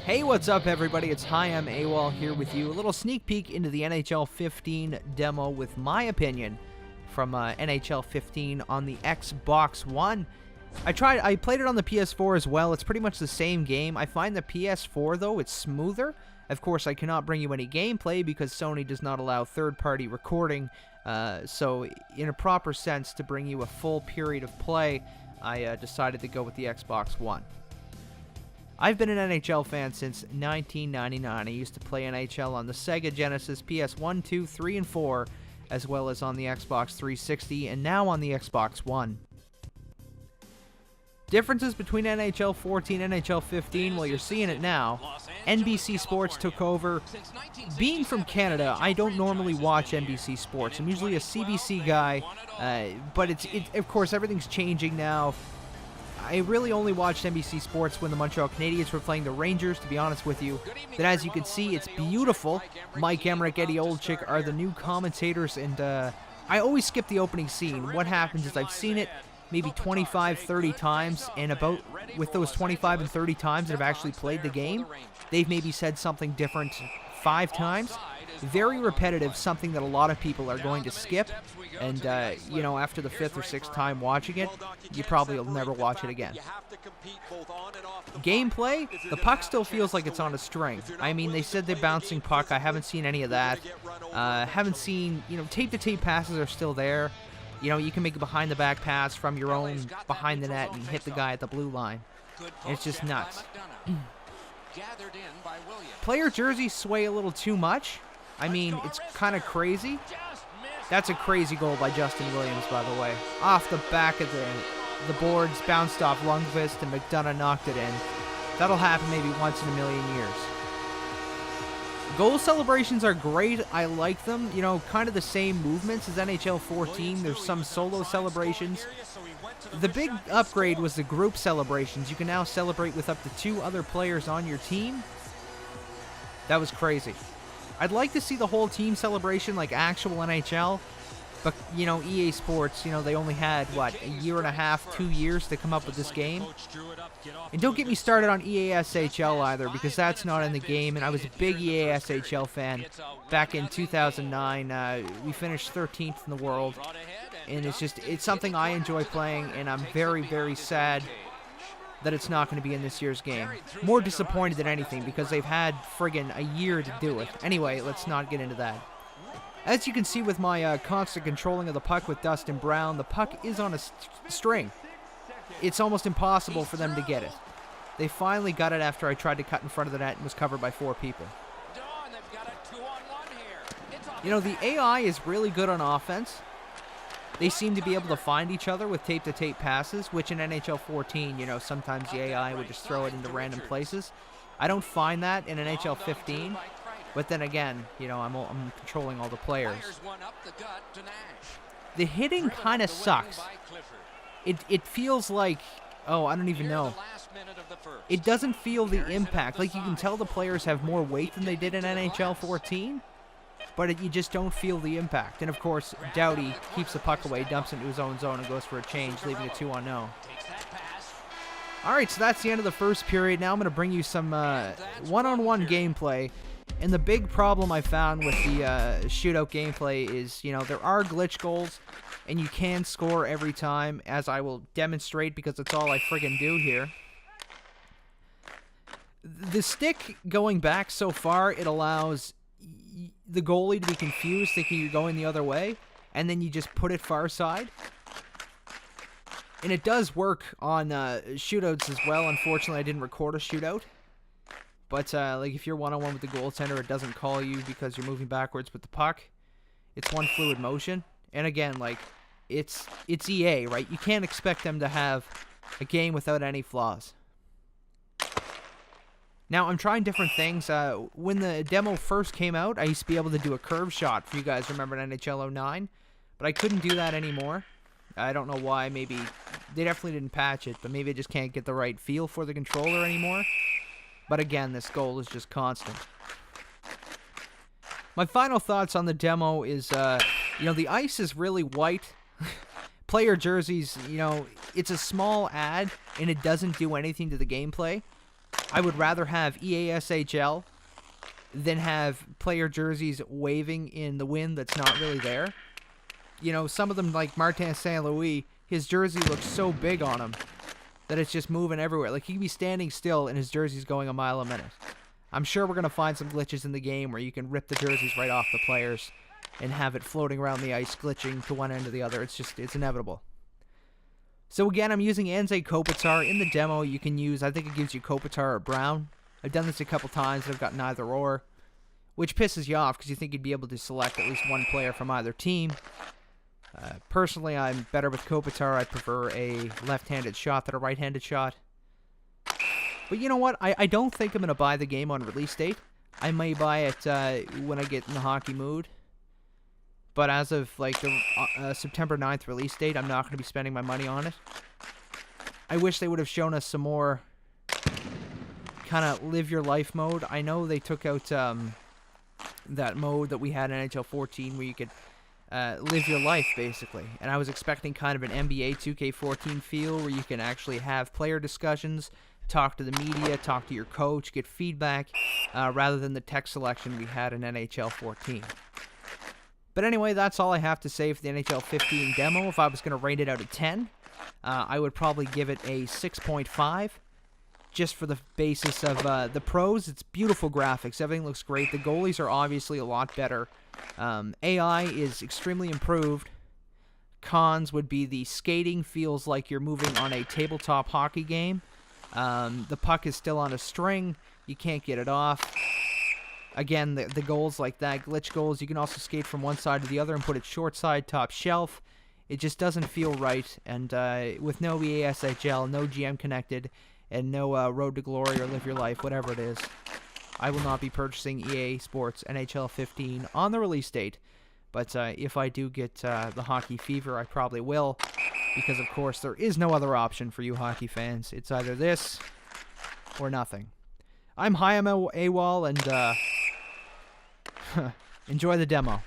Hey, what's up, everybody? It's Hi, I'm AWOL here with you. A little sneak peek into the NHL 15 demo with my opinion from NHL 15 on the Xbox One. I played it on the PS4 as well. It's pretty much the same game. I find the PS4, though, it's smoother. Of course, I cannot bring you any gameplay because Sony does not allow third-party recording. So, in a proper sense, to bring you a full period of play, I decided to go with the Xbox One. I've been an NHL fan since 1999. I used to play NHL on the Sega Genesis, PS1, 2, 3, and 4, as well as on the Xbox 360, and now on the Xbox One. Differences between NHL 14 and NHL 15, well, you're seeing it now. NBC Sports took over. Being from Canada, I don't normally watch NBC Sports. I'm usually a CBC guy, but of course, everything's changing now. I really only watched NBC Sports when the Montreal Canadiens were playing the Rangers, to be honest with you. That, as you can see, it's beautiful. Mike Emmerich, Eddie Olczyk are the new commentators, and I always skip the opening scene. What happens is I've seen it maybe 25, 30 times, and with those 25 and 30 times that I've actually played the game, they've maybe said something different 5 times. Very repetitive, something that a lot of people are going to skip, and after the 5th or 6th time watching it, you probably will never watch it again. Gameplay, the puck still feels like it's on a string. I mean, they said they're bouncing puck. I haven't seen any of that. Haven't seen, tape-to-tape passes are still there. You can make a behind-the-back pass from your own behind the net and hit the guy at the blue line. And it's just nuts. Player jerseys sway a little too much. I mean, it's kind of crazy. That's a crazy goal by Justin Williams, by the way. Off the back of the boards, bounced off Lundqvist, and McDonough knocked it in. That'll happen maybe once in a million years. Goal celebrations are great. I like them. Kind of the same movements as NHL 14. There's some solo celebrations. The big upgrade was the group celebrations. You can now celebrate with up to 2 other players on your team. That was crazy. I'd like to see the whole team celebration like actual NHL, but, EA Sports, they only had, a year and a half, 2 years to come up with this game. And don't get me started on EASHL either, because that's not in the game, and I was a big EASHL fan back in 2009. We finished 13th in the world, and it's something I enjoy playing, and I'm very, very sad that it's not going to be in this year's game. More disappointed than anything because they've had friggin' a year to do it. Anyway, let's not get into that. As you can see with my constant controlling of the puck with Dustin Brown, the puck is on a string. It's almost impossible for them to get it. They finally got it after I tried to cut in front of the net and was covered by 4 people. The AI is really good on offense. They seem to be able to find each other with tape-to-tape passes, which in NHL 14, sometimes the AI would just throw it into random places. I don't find that in NHL 15, but then again, I'm controlling all the players. The hitting kind of sucks. It feels like, I don't even know. It doesn't feel the impact. Like, you can tell the players have more weight than they did in NHL 14. But you just don't feel the impact. And, of course, Doughty keeps the puck away, dumps it into his own zone, and goes for a change, leaving it 2-0. All right, so that's the end of the first period. Now I'm going to bring you some one-on-one gameplay. And the big problem I found with the shootout gameplay is, there are glitch goals, and you can score every time, as I will demonstrate because it's all I friggin' do here. The stick going back so far, it allows the goalie to be confused, thinking you're going the other way, and then you just put it far side. And it does work on shootouts as well. Unfortunately, I didn't record a shootout. But if you're one-on-one with the goaltender, it doesn't call you because you're moving backwards with the puck. It's one fluid motion. And again, it's EA, right? You can't expect them to have a game without any flaws. Now, I'm trying different things. When the demo first came out, I used to be able to do a curve shot, if you guys remember in NHL 09. But I couldn't do that anymore. I don't know why. Maybe they definitely didn't patch it, but maybe I just can't get the right feel for the controller anymore. But again, this goal is just constant. My final thoughts on the demo is, the ice is really white. Player jerseys, it's a small ad, and it doesn't do anything to the gameplay. I would rather have EASHL than have player jerseys waving in the wind that's not really there. You know, some of them, like Martin St. Louis, his jersey looks so big on him that it's just moving everywhere. Like, he could be standing still and his jersey's going a mile a minute. I'm sure we're going to find some glitches in the game where you can rip the jerseys right off the players and have it floating around the ice, glitching to one end or the other. It's inevitable. So again, I'm using Anze Kopitar. In the demo, you can use, I think it gives you Kopitar or Brown. I've done this a couple times, and I've got neither or, which pisses you off because you think you'd be able to select at least one player from either team. Personally, I'm better with Kopitar. I prefer a left-handed shot than a right-handed shot. But you know what? I don't think I'm going to buy the game on release date. I may buy it when I get in the hockey mood. But as of like the September 9th release date, I'm not going to be spending my money on it. I wish they would have shown us some more kind of live your life mode. I know they took out that mode that we had in NHL 14 where you could live your life, basically. And I was expecting kind of an NBA 2K14 feel where you can actually have player discussions, talk to the media, talk to your coach, get feedback, rather than the text selection we had in NHL 14. But anyway, that's all I have to say for the NHL 15 demo. If I was going to rate it out of 10, I would probably give it a 6.5. Just for the basis of the pros. It's beautiful graphics. Everything looks great. The goalies are obviously a lot better. AI is extremely improved. Cons would be the skating feels like you're moving on a tabletop hockey game. The puck is still on a string. You can't get it off. Again, the goals like that, glitch goals, you can also skate from one side to the other and put it short side, top shelf. It just doesn't feel right. And with no EASHL, no GM connected, and no Road to Glory or Live Your Life, whatever it is, I will not be purchasing EA Sports NHL 15 on the release date. But if I do get the hockey fever, I probably will. Because, of course, there is no other option for you hockey fans. It's either this or nothing. I'm Chaim AWOL, and enjoy the demo.